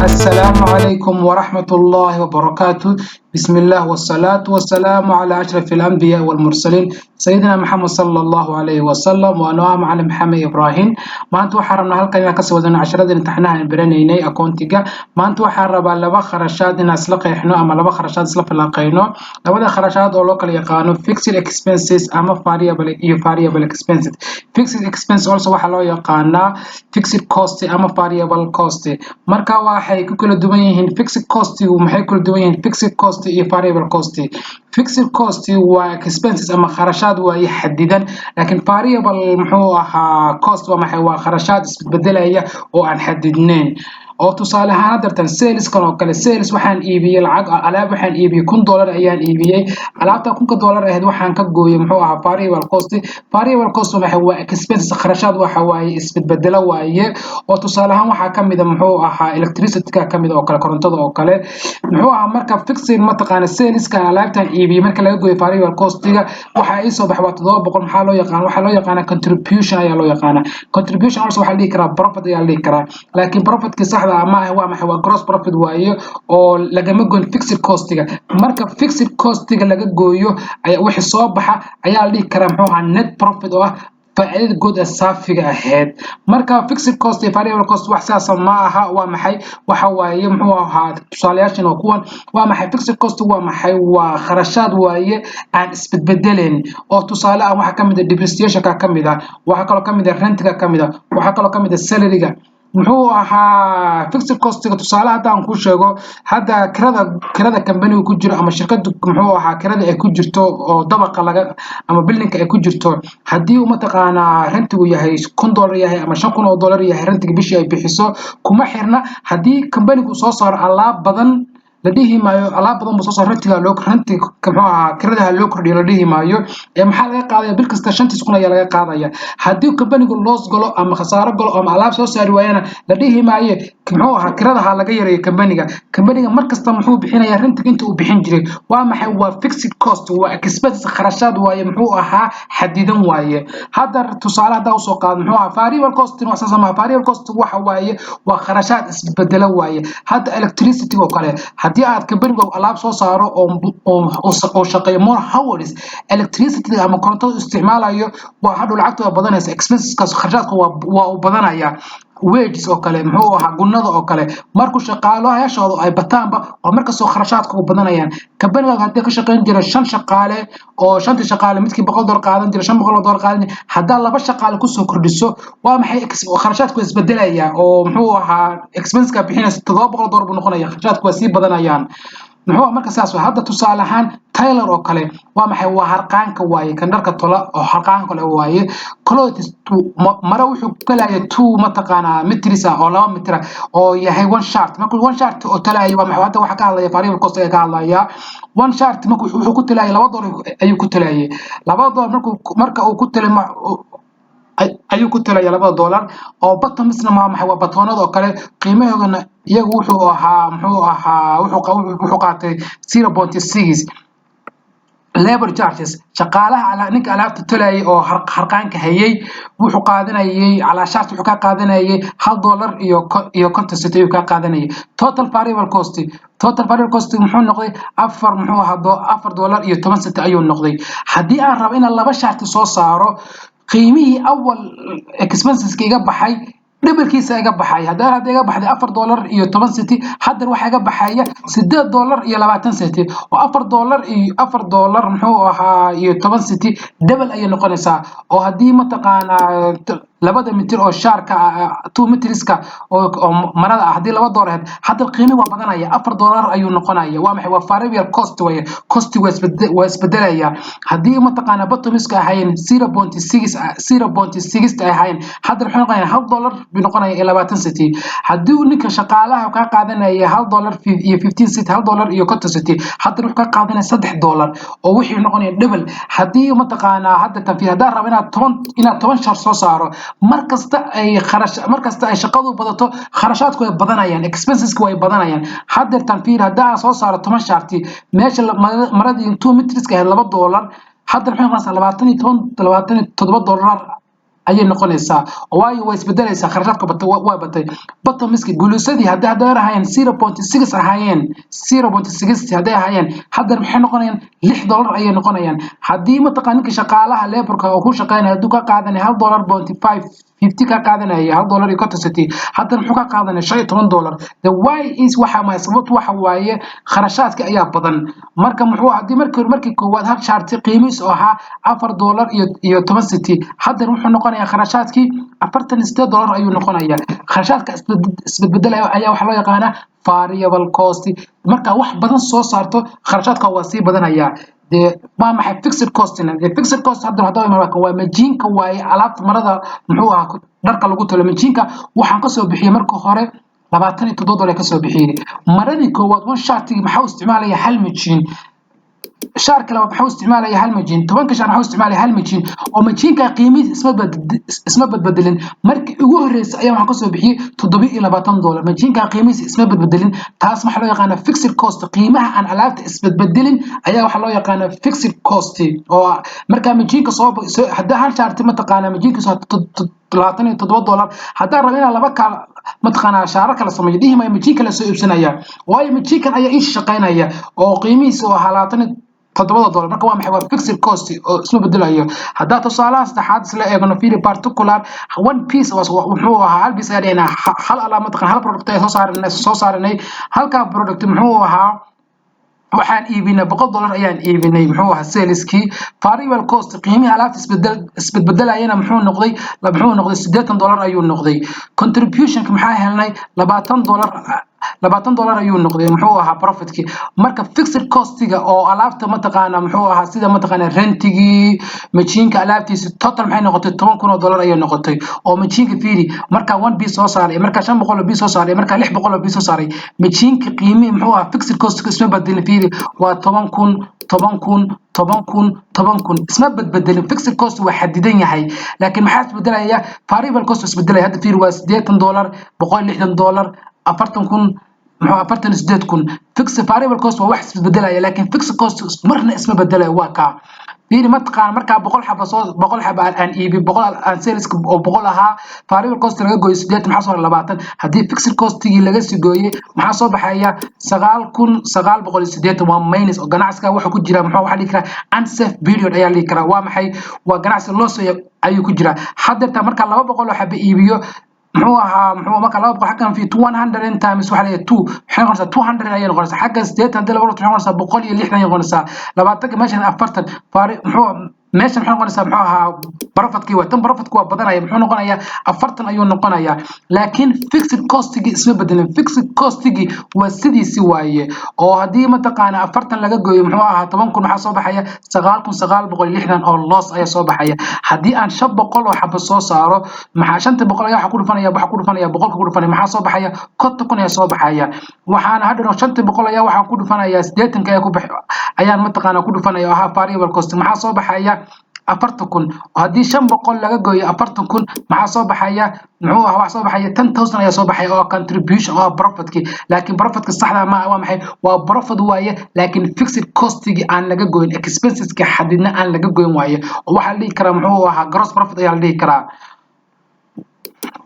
السلام عليكم ورحمة الله وبركاته. بسم الله والصلاة والسلام على أشرف الأنبياء والمرسلين سيدنا محمد صلى الله عليه وسلم وأنا معلم محمد إبراهيم. ما أنتوا حرمنا هالكلمة كسودنا عشرة امتحانها برنيني أكونتيجا. ما أنتوا حرب على لبا خرشات نسلق إحنا أما لبا خرشات سلف لاقينه لبا خرشات أو local يقانو fixed expenses أما variable expenses. fixed expense also وحلا يقانا fixed cost أما variable cost. marka waxay ku kala duwan yihiin fixed cost maxay kala duwan yihiin fixed cost iyo variable cost. fixed cost waa expenses ama kharashaad waa xadidan, laakiin variable muxuu ahaa cost waa maxay waa kharashaad isbeddelaya oo aan xadidnayn. oo tusaale ahaan dartan sales kan oo kale sales waxaan iibiyay lacag alaab waxaan iibiyay $1 ayaan iibiyay alaabta $1 ahayd waxaan ka gooyay muxuu ahaa variable cost waxa waa expenses kharashaad waxa waaye isbedbedela waaye. oo tusaale ahaan waxa kamid ah muxuu ahaa electricity ka kamid oo kale korontada oo kale muxuu ahaa marka fixed ma taqaan sales kan alaabtan iibiyay marka laga gooyay variable cost-ga waxa ay soo baxay 700 maxaa loo yaqaan waxa loo yaqaan contribution ayaa loo yaqaan contribution also waxa la dhihi karaa profit ayaa la dhihi karaa, laakiin profit-ka saxda ama waa maxay waa gross profit waaye oo lagama goyn fixed cost-ga. marka fixed cost-ga laga gooyo ayaa wixii soo baxa ayaa la dhihi karaa muxuu ahaa net profit oo ah faa'iido guud ee saafiga ahayd. marka fixed cost iyo variable cost wax saas ma aha waa maxay waxa waaye muxuu ahaa tusaalayaashan oo kuwan waa maxay fixed cost waa maxay waa kharashaad waaye aan isbedbedeleen oo tusaale ah waxa kamid ah depreciation ka kamid ah waxa kale oo kamid ah rent ka kamid ah waxa kale oo kamid ah salary-ga muxuu ahaa fixed cost-ga tusaale hadaan ku sheego hadda kirada company ku jiro ama shirkadu muxuu ahaa kirada ay ku jirto oo dabaqa laga ama building ay ku jirto hadii uu mataqaana rentigu yahay $1 yahay ama $500 yahay rentiga bishii ay bixiso kuma xirna hadii company-gu soo saaro alaab badan la dhihi maayo alaab badan buu soo saaro rentiga muxuu ahaa kirada loo kordhiyo la dhihi maayo ee maxaa laga qaadaya bil kasta 5 kun ayaa laga qaadaya. hadii company-gu loss galo ama khasaaro galo ama alaab soo saari waayana la dhihi maayo muxuu ahaa kirada laga yareeyo company-ga markasta muxuu bixinayaa rentiga inta uu bixin jiray waa maxay waa fixed cost waa expenses kharashaad waaye muxuu ahaa xadidan waaye. hadda tusaale hadda soo qaad muxuu ahaa variable cost wax sama variable cost waxa waaye waa kharashaad isbedela waaye. hadda electricity oo kale hadii aad company-gu alaab soo saaro oo shaqeeyo more hours electricity ama korontada isticmaalayo waa hadhow lacagta badanaysa expenses kaas kharashaadka waa u badanaya. wages oo kale muxuu ahaa gunnada oo kale markuu shaqaalayaashoodu ay bataanba oo marka soo kharashaadka u badanayaan company-ga hadii ka shaqeyn jiray 5 shaqaale oo 5 shaqaale midkii $100 qaadan jiray $500 qaadan hadaa 2 shaqaale ku soo kordhiso waa maxay kharashaadku isbedelaya oo muxuu ahaa expense-ka bixinaysa $700 buu noqonaya kharashaadku waa sii badanayaan. muxuu marka saas hadda tusaale ahaan tailor oo kale waa maxay waa harqaanka waaye kan dharka tola oo harqaan kale waaye clothes mara wuxuu kalaaya 2 mataqaana meters oo 2 meter oo yahay 1 shirt markuu 1 shirt oo talaaya waa maxay hadda waxa ka hadlaya variable cost ka hadlaya 1 shirt markuu wuxuu ku talaaya $2 ayuu ku talaayay $2 marka uu ku talay ayuu ku talaya $2 oo bottomsna ma maxay waa batoonada oo kale qiimahoodana iyagu wuxuu ahaa wuxuu qaatay 0.6 labor charges shaqaalaha ninka alaabta talay oo harqaanka hayay wuxuu qaadanayay calaashaad wuxuu ka qaadanayay $1 iyo 50 cent ayuu ka qaadanayay. total variable cost muxuu noqday $4 iyo 10 cent ayuu noqday. hadii aan rabo in laba shaati soo saaro qiimihii awal expenses-ka iga baxay dhibilkiisa iga baxay hadda iga baxday $4 iyo 10 cent hadda waxa iga baxaya $8 iyo 20 cent oo $4 muxuu ahaa iyo 10 cent double ay noqonaysaa. oo hadii mataqaana 2 mitir oo shaarka 2 mitriska oo marada hadii $2 ahayd hadda qiimo waa badanaya $4 ayuu noqonaya waa maxay waa variable cost way cost waa isbedelaya. hadii mataqaana bottomiska ahayn 0.6 ahayn hadda wuxuu noqonayaa $1 buu noqonayaa 20 cent. hadii ninka shaqaalaha ka qaadanaya $1 iyo 15 cent $1 iyo 50 cent hadda wuxuu ka qaadanaya $3 oo wixii noqonaya double. hadii mataqaana hadda tan fi hadda rabo inaad 10 shar soo saaro markasta ay shaqadu badato kharashaadku way badanayaan expenses-ku way badanayaan. hadda tan fiir hadda soo saaro 10 sharti meesha maradii 2 meters ka $2 hadda wuxuu noqonayaa $27 ayay noqonaysaa waayo way isbedelaysaa kharashaadka way batay bottomiski guluusadii hadday ahaayeen 0.6 ahaayeen 0.6 hadday ahaayeen hadda maxay noqonayaan $6 ayay noqonayaan haddii mataqaan ninka shaqaalaha laborka oo ku shaqeynaya hadduu ka qaadanaya $1.5 50 ka qaadanaya $1 iyo 50 centi hadda muxuu ka qaadanaya $15 the why is waxa sababtu waxa waaye kharashaadka ayaa badan marka muxuu hadii markii koowaad hal sharti qiimihiis oo ahaa $4 iyo 10 centi hadda wuxuu noqonayaa kharashaadkii $48 ayuu noqonayaa kharashaadka isbeddelaya ayaa waxa loo yaqaanaa variable cost marka wax badan soo saarto kharashaadka waa sii badanaya ما maxay fixed cost fixed cost hadda waa majiinka way alaabta marada muxuu ahaa dharka lagu talo majiinka waxaan ka soo bixiyay marka hore $27 ka soo bixiyay maradii koowaad one shirtiga maxaa isticmaalaya hal majiin shaar kale waxa isticmaalaya hal majiin 10 shaar waxa isticmaalaya hal majiin oo majiinka qiimihiisa isma badbadalin markii ugu horeysay ayaa waxaan ka soo bixiyay $27 majiinka qiimihiisa isma badbadalin taas waxa loo yaqaan fixed cost qiimaha aan alaabta isbadbadalin ayaa waxa loo yaqaan fixed cost oo marka majiinka soo hadda hal shaarti ma taqaana majiinka soo $27 hadda rabina laba kala ma taqaana shaar kala sameeyo dhihima majiinka la soo iibsanaya waayo majiinkan ayaa in shaqeynaya oo qiimihiisa oo $27 marka waa maxay waa fixed cost oo isma bedelayo hadaa tusaalaha saddexaad isla eegno fiiri particular one piece wuxuu ahaa hal piece ayaan hal alaamad hal product ay soo saaranay halka product muxuu ahaa waxaan iibinay $100 ayaan iibinay muxuu ahaa saleski variable cost qiimiha alaabta isbedbedelayna muxuu noqday $80 ayuu noqday contribution maxaa helnay $20 ayuu noqday muxuu ahaa profitki marka fixed costiga oo alaabta ma taqaana muxuu ahaa sida ma taqaana rentigi machiinka alaabtiisa total maxay noqotay $10,000 ayay noqotay oo machiinka fiiri marka 1 piece soo saaray marka 500 piece soo saaray marka 600 piece soo saaray machiinka qiimi muxuu ahaa fixed costiga isma bedelin fiiri waa 10,000 isma beddelin fixed cost waa xadidan yahay laakiin maxaa isbedelaya variable cost isbedelaya hadda fiiri waa $80 $160 $48,000 fixed variable cost waa wax isbedelaya laakiin fixed cost marna isma bedelayo waa ka fiiri ma taqaan marka 100 xabo aan iibi 100 aan sales oo 100 ahaa variable cost laga gooyo 8 maxaa soo 20 hadii fixed cost-igi laga sii gooyay maxaa soo baxaya 9,980 waa minus oo ganacsiga waxa ku jira waxa la yiraahdaa unsafe period ayaa la yiraahdaa waa maxay waa ganacsi loss ayuu ku jira hadda marka 200 xabo iibiyo muxuu marka laba boqol xaqan fi 100 times waxa leeyahay 2 waxay noqonaysaa 200 ayay noqonaysaa xagga 8 hadii laba waxay noqonaysaa 160 ayay noqonaysaa 20 meeshan 40 faari muxuu meeshan waxay noqonaysaa muxuu ahaa profitkii waa tan profitku waa badanaya muxuu noqonayaa 40 ayuu noqonayaa laakiin fixed cost-igi isma bedelin fixed cost-igi waa sidiisi waaye oo hadii ma taqaana 40 laga gooyo muxuu ahaa 10,000 waxa soo baxaya 9,960 oo loss ayaa soo baxaya hadii aan 500 oo xabo soo saaro maxaa 500 ayaa waxa ku dhufanaya 100 ku dhufanaya maxaa soo baxaya 50,000 ayaa soo baxaya waxaana hadda 500 ayaa waxa ku dhufanaya 80 ayaa ku baxay ayaan ma taqaana ku dhufanaya oo ahaa variable cost maxaa soo baxaya 40,000 hadii 500 laga gooyo 40,000 maxaa soo baxaya muxuu ahaa wax soo baxaya 10,000 ayaa soo baxay oo contribution oo profitki laakiin profitka saxda ma waa maxay waa profit waaye laakiin fixed cost-igi aan laga gooyin expenses-ka xadidna aan laga gooyin waaye oo waxa la dhihi karaa muxuu ahaa gross profit ayaa la dhihi karaa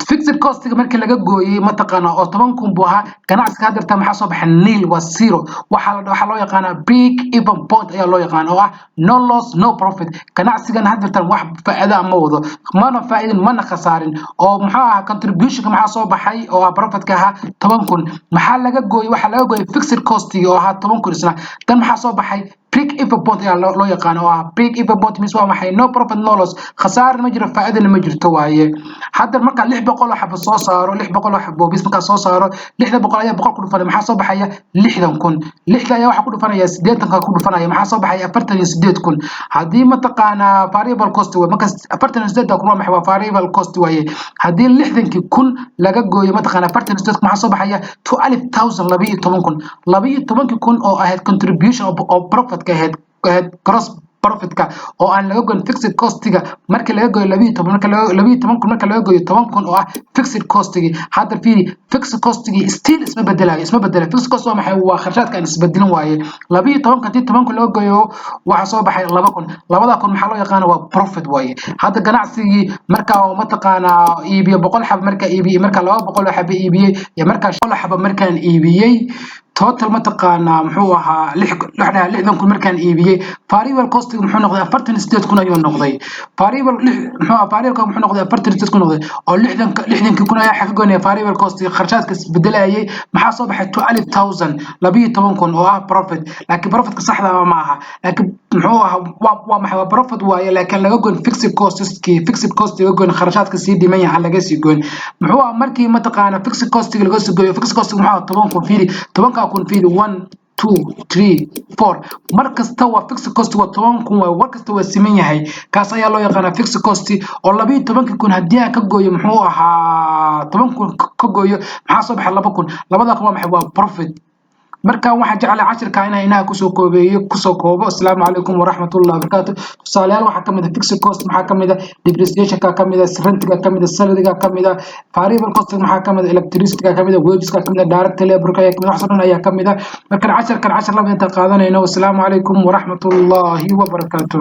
fixed cost-ga markii laga gooyay ma taqaana oo 10,000 buu ahaa ganacsiga hadda maxaa soo baxay nil waa zero waxa loo yaqaan break even point ayaa loo yaqaan oo ah no loss no profit ganacsigan hadda wax faa'iido ma wado mana faa'iidin mana khasaarin oo maxaa ahaa contribution maxaa soo baxay oo ah profitka ahaa 10,000 maxaa laga gooyay waxa laga gooyay fixed cost-ga oo ahaa 10,000 isna tan maxaa soo baxay break even point ayaa loo yaqaan oo ah break even point means waa maxay no profit no loss khasaar ma jiro faa'iido ma jirto waaye hadda marka 600 xabo soo saaro 600 xabo bis marka soo saaro 600 ayaa 100 ku dhufanay maxaa soo baxaya 60,000 6 ayaa waxa ku dhufanaya 80 ka ku dhufanaya maxaa soo baxaya 48,000 hadii ma taqaana variable cost waa marka 48 kuma maxay waa variable cost waaye hadii 60,000 laga gooyo ma taqaana 48 maxaa soo baxaya 12,000 oo ahayd contribution of profit ka ahayd gross profitka oo aan laga goyn fixed costiga marka laga gooyo 12 marka laga 12 marka laga gooyo 10 oo ah fixed costigi hadda fiiri fixed costigi still isma bedelayo fixed cost waa maxay waa kharashaadka aan isbedelin waaye 12 kadib 10 laga gooyo waxa soo baxay 2,000 maxaa loo yaqaan waa profit waaye hadda ganacsigii marka oo mataqaana iibiyo 100 xab marka iibiyo marka 200 xab iibiyay iyo marka 100 xab markaan iibiyay total mataqaana muxuu ahaa 60 kun markaan iibiyay variable cost muxuu noqday 48 kun ayuu noqday variable muxuu noqday 48 kun noqday oo 60 kun ayaa xaq goonay variable cost kharashaadka isbedelayay maxaa soo baxay 12,000 kun oo ah profit laakiin profitka saxda ah ma aha laakiin muxuu ahaa waa maxay waa profit waaye laakiin laga goon fixed cost laga goon kharashaadka si dhiman yahay laga sii goon muxuu ahaa markii mataqaana fixed cost laga sii gooyo fixed cost muxuu 10 kun fiiri 10 kun fiiri 1 2 3 4 markasta waa fixed cost waa 10 kun waa warkasta waa siman yahay kaas ayaa loo yaqaan fixed cost oo 12 kun hadii aan ka gooyo muxuu ahaa 10 kun ka gooyo maxaa soo baxay 2 kun 2 kun waa maxay waa profit marka waxaan jeclahay casharka inaan kusoo koobo assalaamu calaykum waraxmatullahi wabarakaatu tusaalayaal waxaa kamid ah fixed cost maxaa kamid ah depreciation ka kamid ah rent-ga kamid ah salary-ga kamid ah variable cost maxaa kamid ah electricity-ga kamid ah wages-ka kamid ah direct labor-ka wax soo dhan ayaa kamid ah marka casharkan cashar laba inta qaadanayno assalaamu calaykum waraxmatullahi wabarakaatu